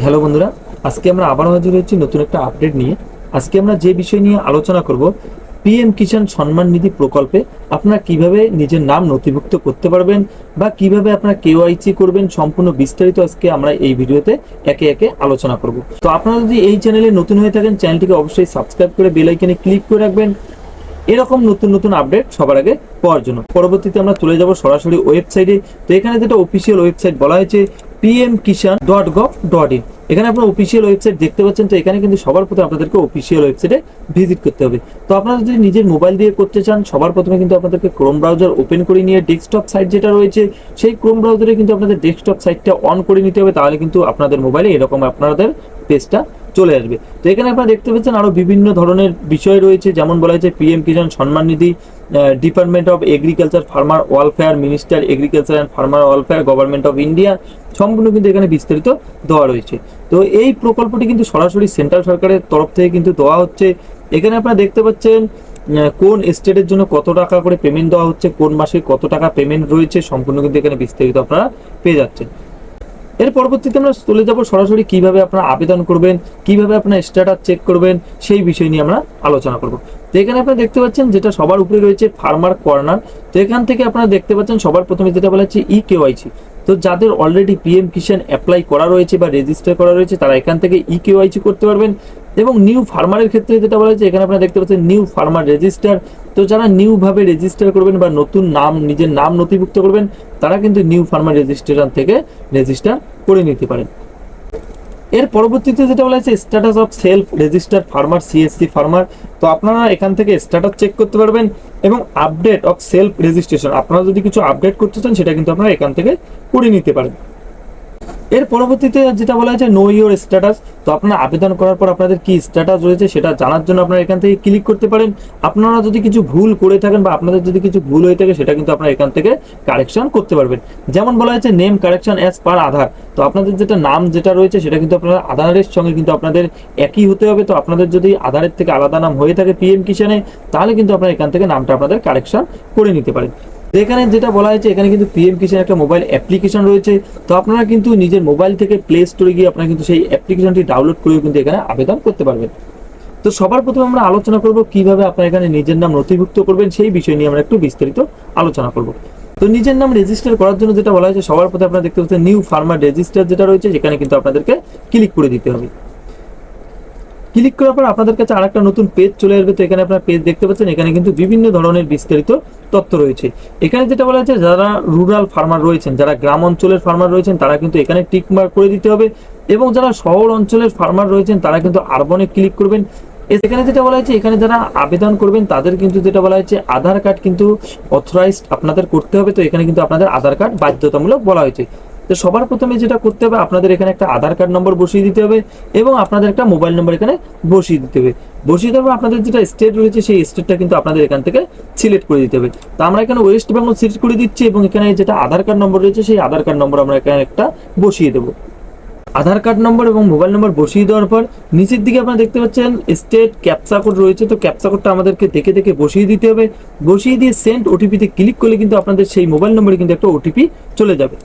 Hello বন্ধুরা, আজকে আমরা আবার হাজির হয়েছি নতুন একটা আপডেট নিয়ে। আজকে আমরা যে বিষয় নিয়ে আলোচনা করব, পিএম কিষাণ সম্মান নিধি প্রকল্পে আপনারা কিভাবে নিজের নাম নথিভুক্ত করতে পারবেন বা কিভাবে আপনারা কেওয়াইসি করবেন, সম্পূর্ণ বিস্তারিত আজকে আমরা এই ভিডিওতে একে একে আলোচনা করব। তো আপনারা যদি এই চ্যানেলে নতুন হয়ে থাকেন, চ্যানেলটিকে অবশ্যই সাবস্ক্রাইব করে বেল আইকনে ক্লিক করে রাখবেন এরকম নতুন নতুন আপডেট সবার আগে পাওয়ার জন্য। পরবর্তীতে আমরা চলে যাব সরাসরি ওয়েবসাইটে। তো এখানে যেটা অফিসিয়াল ওয়েবসাইট বলা হয়েছে pmkishan.gov.in, এখানে আপনারা অফিসিয়াল ওয়েবসাইট দেখতে পাচ্ছেন। তো এখানে কিন্তু সবার প্রথমে আপনাদেরকে অফিসিয়াল ওয়েবসাইটে ভিজিট করতে হবে। তো আপনারা যদি নিজের মোবাইল দিয়ে করতে চান, সবার প্রথমে কিন্তু আপনাদেরকে ক্রোম ব্রাউজার ওপেন করে নিয়ে ডেস্কটপ সাইট যেটা রয়েছে সেই ক্রোম ব্রাউজারে কিন্তু আপনাদের ডেস্কটপ সাইটটা অন করে নিতে হবে। তাহলে কিন্তু আপনাদের মোবাইলে এরকম আপনাদের পেজটা চলে আসবে। তো এখানে আপনারা দেখতে পাচ্ছেন আরো বিভিন্ন ধরনের বিষয় রয়েছে, যেমন বলা হয়েছে PM Kisan Samman Nidhi, department of agriculture farmer welfare, minister agriculture and farmer welfare, government of India, সম্পূর্ণ কিন্তু এখানে বিস্তারিত দেওয়া রয়েছে। তো এই প্রকল্পটি কিন্তু সরাসরি সেন্ট্রাল সরকারের তরফ থেকে কিন্তু দেওয়া হচ্ছে। এখানে আপনারা দেখতে পাচ্ছেন কোন স্টেটের জন্য কত টাকা করে পেমেন্ট দেওয়া হচ্ছে, কোন মাসে কত টাকা পেমেন্ট রয়েছে, সম্পূর্ণ কিন্তু এখানে বিস্তারিত আপনারা পেয়ে যাচ্ছেন। এর পরবর্তীতে আমরা চলে যাব সরাসরি কিভাবে আপনারা আবেদন করবেন, কিভাবে আপনার স্ট্যাটাস চেক করবেন, সেই বিষয় নিয়ে আমরা আলোচনা করব। তো এখানে আপনারা দেখতে পাচ্ছেন যেটা সবার উপরে রয়েছে ফার্মার কর্নার। তো এখান থেকে আপনারা দেখতে পাচ্ছেন সবার প্রথমে যেটা বলা হচ্ছে কেওয়াইসি। তো যাদের অলরেডি পিএম কিষাণ অ্যাপ্লাই করা রয়েছে বা রেজিস্টার করা রয়েছে তারা এখান থেকে কেওয়াইসি করতে পারবেন। এবং নিউ ফার্মারের ক্ষেত্রে যেটা বলা হচ্ছে এখানে আপনারা দেখতে পাচ্ছেন নিউ ফার্মার রেজিস্টার। তো যারা নিউ ভাবে রেজিস্টার করবেন বা নতুন নাম, নিজের নাম নথিভুক্ত করবেন, তারা কিন্তু নিউ ফার্মার রেজিস্ট্রেশন থেকে রেজিস্টার করে নিতে পারেন। এর পরবর্তীতে যেটা বলা হয়েছে status of self registered farmer, CSC farmer. তো আপনারা এখান থেকে স্ট্যাটাস চেক করতে পারবেন এবং আপডেট অফ সেলফ রেজিস্ট্রেশন, আপনারা যদি কিছু আপডেট করতে চান সেটা কিন্তু আপনারা এখান থেকে করে নিতে পারেন। এর পরবর্তীতে যেটা বলা হয়েছে নো ইওর স্ট্যাটাস। তো আপনারা আবেদন করার পর আপনাদের কি স্ট্যাটাস রয়েছে সেটা জানার জন্য আপনারা এখান থেকে ক্লিক করতে পারেন। আপনারা যদি কিছু ভুল করে থাকেন বা আপনাদের যদি কিছু ভুল হয়ে থাকে সেটা কিন্তু আপনারা এখান থেকে কারেকশন করতে পারবেন। যেমন বলা হয়েছে নেম কারেকশন অ্যাজ পার আধার। তো আপনাদের যেটা নাম যেটা রয়েছে সেটা কিন্তু আপনারা আধারের সঙ্গে কিন্তু আপনাদের একই হতে হবে। তো আপনাদের যদি আধারের থেকে আলাদা নাম হয়ে থাকে পিএম কিষাণে, তাহলে কিন্তু আপনারা এখান থেকে নামটা আপনাদের কারেকশন করে নিতে পারেন। এখানে যেটা বলা হয়েছে এখানে কিন্তু পিএম কিষাণ একটা মোবাইল অ্যাপ্লিকেশন রয়েছে। তো আপনারা কিন্তু নিজের মোবাইল থেকে প্লে স্টোরে গিয়ে আপনারা কিন্তু সেই অ্যাপ্লিকেশনটি ডাউনলোড করেও কিন্তু এখানে আবেদন করতে পারবেন। তো সবার প্রথমে আমরা আলোচনা করব কিভাবে আপনারা এখানে নিজের নাম নথিভুক্ত করবেন, সেই বিষয় নিয়ে আমরা একটু বিস্তারিত আলোচনা করব। তো নিজের নাম রেজিস্টার করার জন্য যেটা বলা হয়েছে সবার প্রথমে আপনারা দেখতে পাচ্ছেন নিউ ফার্মার রেজিস্টার যেটা রয়েছে সেখানে কিন্তু আপনাদেরকে ক্লিক করে দিতে হবে। ক্লিক করার পর আপনাদের কাছে আরেকটা নতুন পেজ চলে আসবে। তো এখানে আপনারা পেজ দেখতে পাচ্ছেন, এখানে কিন্তু বিভিন্ন ধরনের বিস্তারিত তথ্য রয়েছে। এখানে যেটা বলা হয়েছে যারা রুরাল ফার্মার রয়েছেন, যারা গ্রাম অঞ্চলের ফার্মার রয়েছেন তারা কিন্তু এখানে টিক মার্ক করে দিতে হবে এবং যারা শহর অঞ্চলের ফার্মার রয়েছেন তারা কিন্তু আরবানে ক্লিক করবেন। এখানে যেটা বলা হয়েছে এখানে যারা আবেদন করবেন তাদের কিন্তু যেটা বলা হয়েছে আধার কার্ড কিন্তু অথরাইজড আপনাদের করতে হবে। তো এখানে কিন্তু আপনাদের আধার কার্ড বাধ্যতামূলক বলা হয়েছে। তো সবার প্রথমে যেটা করতে হবে আপনাদের এখানে একটা আধার কার্ড নম্বর বসিয়ে দিতে হবে এবং আপনাদের একটা মোবাইল নম্বর এখানে বসিয়ে দিতে হবে। বসিয়ে দেওয়ার আপনাদের যেটা স্টেট রয়েছে সেই স্টেটটা কিন্তু আপনাদের এখান থেকে সিলেক্ট করে দিতে হবে। তো আমরা এখানে ওয়েস্ট বেঙ্গল সিলেক্ট করে দিচ্ছি এবং এখানে যেটা আধার কার্ড নম্বর রয়েছে সেই আধার কার্ড নম্বর আমরা এখানে একটা বসিয়ে দেবো। আধার কার্ড নম্বর এবং মোবাইল নম্বর বসিয়ে দেওয়ার পর নিচের দিকে আপনারা দেখতে পাচ্ছেন স্টেট ক্যাপচা কোড রয়েছে। তো ক্যাপচা কোডটা আমাদেরকে দেখে দেখে বসিয়ে দিতে হবে। বসিয়ে দিয়ে সেন্ড ওটিপিতে ক্লিক করলে কিন্তু আপনাদের সেই মোবাইল নম্বরে কিন্তু একটা ওটিপি চলে যাবে।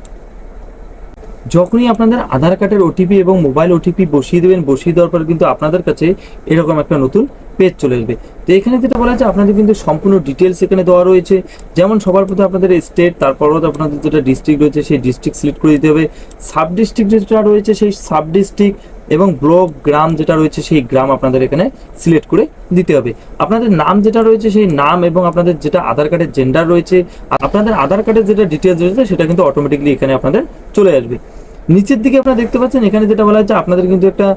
যখনই আপনাদের আধার কার্ডের ওটিপি এবং মোবাইল ওটিপি বসিয়ে দেবেন, বসিয়ে দেওয়ার পর কিন্তু আপনাদের কাছে এরকম একটা নতুন পেজ চলে আসবে। তো এখানে যেটা বলা হচ্ছে আপনাদের কিন্তু সম্পূর্ণ ডিটেলস এখানে দেওয়া রয়েছে। যেমন সবার প্রথমে আপনাদের স্টেট, তারপর আপনাদের যেটা ডিস্ট্রিক্ট রয়েছে সেই ডিস্ট্রিক্ট সিলেক্ট করে দিতে হবে। সাব ডিস্ট্রিক্ট যেটা রয়েছে সেই সাব ডিস্ট্রিক্ট এবং ব্লক গ্রাম যেটা রয়েছে সেই গ্রাম আপনাদের এখানে সিলেক্ট করে দিতে হবে। আপনাদের নাম যেটা রয়েছে সেই নাম এবং আপনাদের যেটা আধার কার্ডের জেন্ডার রয়েছে, আপনাদের আধার কার্ডের যেটা ডিটেলস রয়েছে সেটা কিন্তু অটোমেটিকলি এখানে আপনাদের চলে আসবে। নিচের দিকে আপনারা দেখতে পাচ্ছেন এখানে যেটা বলা হয়েছে আপনাদের কিন্তু একটা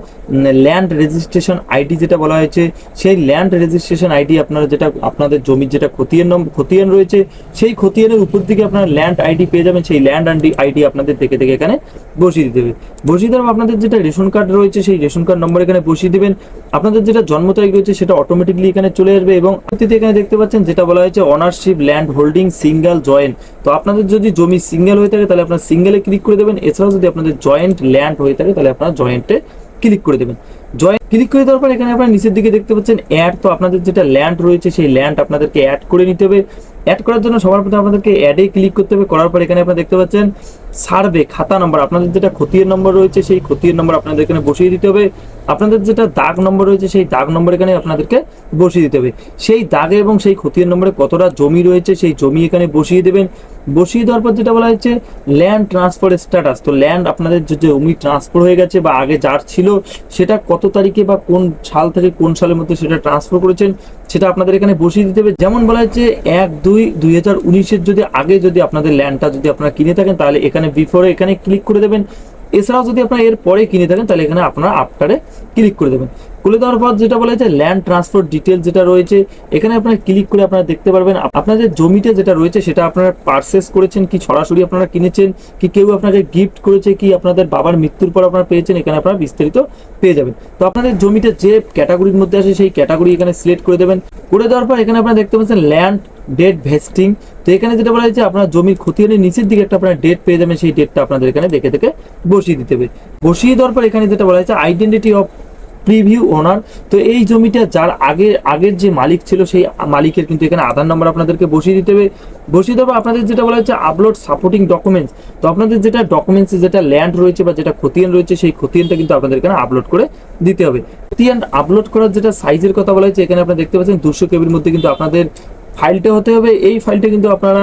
ল্যান্ড রেজিস্ট্রেশন আইডি যেটা বলা হয়েছে সেই ল্যান্ড রেজিস্ট্রেশন আইডি আপনারা যেটা আপনাদের জমির যেটা খতিয়ান রয়েছে সেই খতিয়ানের উপর দিকে আপনারা ল্যান্ড আইডি পেয়ে যাবেন। সেই ল্যান্ড আইডি আপনাদের দেখে দেখে এখানে বসিয়ে দিতে হবে। বসিয়ে দেওয়ার আপনাদের যেটা রেশন কার্ড রয়েছে সেই রেশন কার্ড নম্বর এখানে বসিয়ে দিবেন। আপনাদের যেটা জন্ম তারিখ রয়েছে সেটা অটোমেটিকলি এখানে চলে আসবে এবং এখানে দেখতে পাচ্ছেন যেটা বলা হয়েছে ownership land holding single joint. তো আপনাদের যদি জমি সিঙ্গেল হয়ে থাকে তাহলে আপনারা সিঙ্গেলে ক্লিক করে দেবেন। এছাড়াও যদি আপনাদের জয়েন্ট ল্যান্ড হয়ে থাকে তাহলে আপনারা জয়েন্টে ক্লিক করে দেবেন। জয়েন্ট ক্লিক করে দেওয়ার পর এখানে আপনারা নিচের দিকে দেখতে পাচ্ছেন অ্যাড। তো আপনাদের যেটা ল্যান্ড রয়েছে সেই ল্যান্ড আপনাদেরকে অ্যাড করে নিতে হবে। অ্যাড করার জন্য সবার প্রথমে আপনাদেরকে অ্যাডে ক্লিক করতে হবে। করার পর এখানে আপনারা দেখতে পাচ্ছেন সার্ভে খাতা নম্বর, আপনাদের যেটা খতিয়ান নম্বর রয়েছে সেই খতিয়ান নম্বর আপনাদের এখানে বসিয়ে দিতে হবে। আপনাদের যেটা দাগ নম্বর রয়েছে সেই দাগ নম্বর এখানে আপনাদেরকে বসিয়ে দিতে হবে। সেই দাগে এবং সেই খতিয়ান নম্বরে কতটা জমি রয়েছে সেই জমি এখানে বসিয়ে দেবেন। বসিয়ে দেওয়ার পর যেটা বলা হচ্ছে ল্যান্ড ট্রান্সফার স্ট্যাটাস, তো ল্যান্ড আপনাদের যে জমি ট্রান্সফার হয়ে গেছে বা আগে যার ছিল সেটা কত তারিখে বা কোন সাল থেকে কোন সালের মধ্যে সেটা ট্রান্সফার করেছেন সেটা আপনাদের এখানে বসিয়ে দিতে হবে। যেমন বলা হচ্ছে 1/2/2019 যদি আগে যদি আপনাদের ল্যান্ডটা যদি আপনারা কিনে থাকেন তাহলে এখানে বিফোরে এখানে ক্লিক করে দেবেন। এছাড়াও যদি আপনারা এর পরে কিনে থাকেন তাহলে এখানে আপনারা আফটারে ক্লিক করে দেবেন। করে দেওয়ার পর যেটা বলা হচ্ছে ল্যান্ড ট্রান্সফার ডিটেল যেটা রয়েছে এখানে আপনারা ক্লিক করে আপনারা দেখতে পারবেন আপনাদের জমিতে যেটা রয়েছে সেটা আপনারা পারচেস করেছেন কি সরাসরি আপনারা কিনেছেন কি কেউ আপনাকে গিফট করেছে কি আপনাদের বাবার মৃত্যুর পর আপনারা পেয়েছেন, এখানে আপনারা বিস্তারিত পেয়ে যাবেন। তো আপনাদের জমিতে যে ক্যাটাগরির মধ্যে আসে সেই ক্যাটাগরি এখানে সিলেক্ট করে দেবেন। করে দেওয়ার পর এখানে আপনারা দেখতে পাচ্ছেন ল্যান্ড ডেট ভেস্টিং, তো এখানে যেটা বলা হয়েছে আপনার জমির খতিয়ানের নিচের দিকে একটা আপনারা ডেট পেয়ে যাবেন, সেই ডেটটা আপনাদের এখানে দেখে দেখে বসিয়ে দিতে হবে। বসিয়ে দেওয়ার পর এখানে যেটা বলা হয়েছে আইডেন্টিটি অফ প্রিভিউ ওনার, তো এই জমিটা যার আগের যে মালিক ছিল সেই মালিকের কিন্তু এখানে আধার নাম্বার আপনাদেরকে বসিয়ে দিতে হবে। বসিয়ে দেবো আপনাদের যেটা বলা হচ্ছে আপলোড সাপোর্টিং ডকুমেন্টস, তো আপনাদের যেটা ডকুমেন্টস যেটা ল্যান্ড রয়েছে বা যেটা খতিয়ান রয়েছে সেই খতিয়ানটা কিন্তু আপনাদের এখানে আপলোড করে দিতে হবে। খতিয়ান আপলোড করার যেটা সাইজের কথা বলা হয়েছে এখানে আপনারা দেখতে পাচ্ছেন 200 কেবির মধ্যে কিন্তু আপনাদের ফাইলটা হতে হবে। এই ফাইলটা কিন্তু আপনারা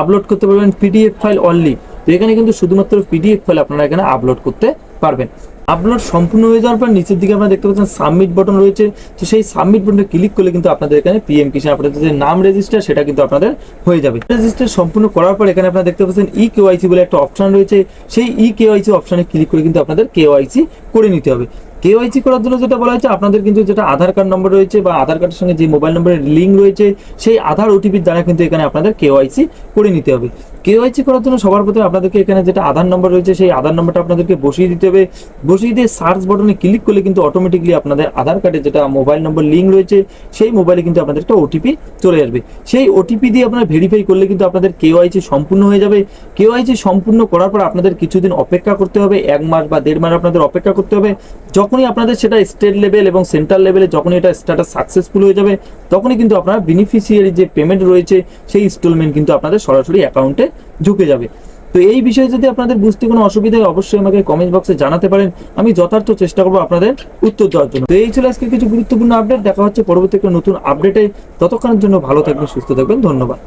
আপলোড করতে পারবেন পিডিএফ ফাইল অনলি, তো এখানে কিন্তু শুধুমাত্র পিডিএফ ফাইল আপনারা এখানে আপলোড করতে পারবেন। আপলোড সম্পূর্ণ হয়ে যাওয়ার পর নিচের দিকে আপনারা দেখতে পাচ্ছেন সাবমিট বাটন রয়েছে, তো সেই সাবমিট বাটনে ক্লিক করলে কিন্তু আপনাদের এখানে পিএম কিষাণ আপনাদের যে নাম রেজিস্টার সেটা কিন্তু আপনাদের হয়ে যাবে। রেজিস্টার সম্পূর্ণ করার পর এখানে আপনারা দেখতে পাচ্ছেন ই কেওয়াইসি বলে একটা অপশন রয়েছে, সেই ই কেওয়াইসি অপশনে ক্লিক করে কিন্তু আপনাদের কেওয়াইসি করে নিতে হবে। কেওয়াইসি করার জন্য যেটা বলা হয়েছে আপনাদের কিন্তু যেটা আধার কার্ড নম্বর রয়েছে বা আধার কার্ডের সঙ্গে যে মোবাইল নম্বরের লিঙ্ক রয়েছে সেই আধার ওটিপির দ্বারা কিন্তু এখানে আপনাদের কেওয়াইসি করে নিতে হবে। কেওয়াইসি করার জন্য সবার প্রথমে আপনাদেরকে এখানে যেটা আধার নম্বর রয়েছে সেই আধার নম্বরটা আপনাদেরকে বসিয়ে দিতে হবে। বসিয়ে দিয়ে সার্চ বাটনে ক্লিক করলে কিন্তু অটোমেটিকলি আপনাদের আধার কার্ডে যেটা মোবাইল নম্বর লিঙ্ক রয়েছে সেই মোবাইলে কিন্তু আপনাদের একটা ওটিপি চলে আসবে। সেই ওটিপি দিয়ে আপনারা ভেরিফাই করলে কিন্তু আপনাদের কেওয়াইসি সম্পূর্ণ হয়ে যাবে। কেওয়াইসি সম্পূর্ণ করার পর আপনাদের কিছুদিন অপেক্ষা করতে হবে, 1 মাস বা 1.5 মাস আপনাদের অপেক্ষা করতে হবে। যখনই আপনাদের সেটা স্টেট লেভেল এবং সেন্ট্রাল লেভেলে যখনই এটা স্ট্যাটাস সাকসেসফুল হয়ে যাবে তখনই কিন্তু আপনারা বেনিফিশিয়ারি যে পেমেন্ট রয়েছে সেই ইনস্টলমেন্ট কিন্তু আপনাদের সরাসরি অ্যাকাউন্টে ঢুকে যাবে। তো এই বিষয়ে যদি আপনাদের বুঝতে কোনো অসুবিধা হয় অবশ্যই আমাকে কমেন্ট বক্সে জানাতে পারেন, আমি যথার্থ চেষ্টা করবো আপনাদের উত্তর দেওয়ার জন্য। তো এই ছিল আজকে কিছু গুরুত্বপূর্ণ আপডেট, দেখা হচ্ছে পরবর্তী একটা নতুন আপডেটে। ততক্ষণের জন্য ভালো থাকবেন, সুস্থ থাকবেন, ধন্যবাদ।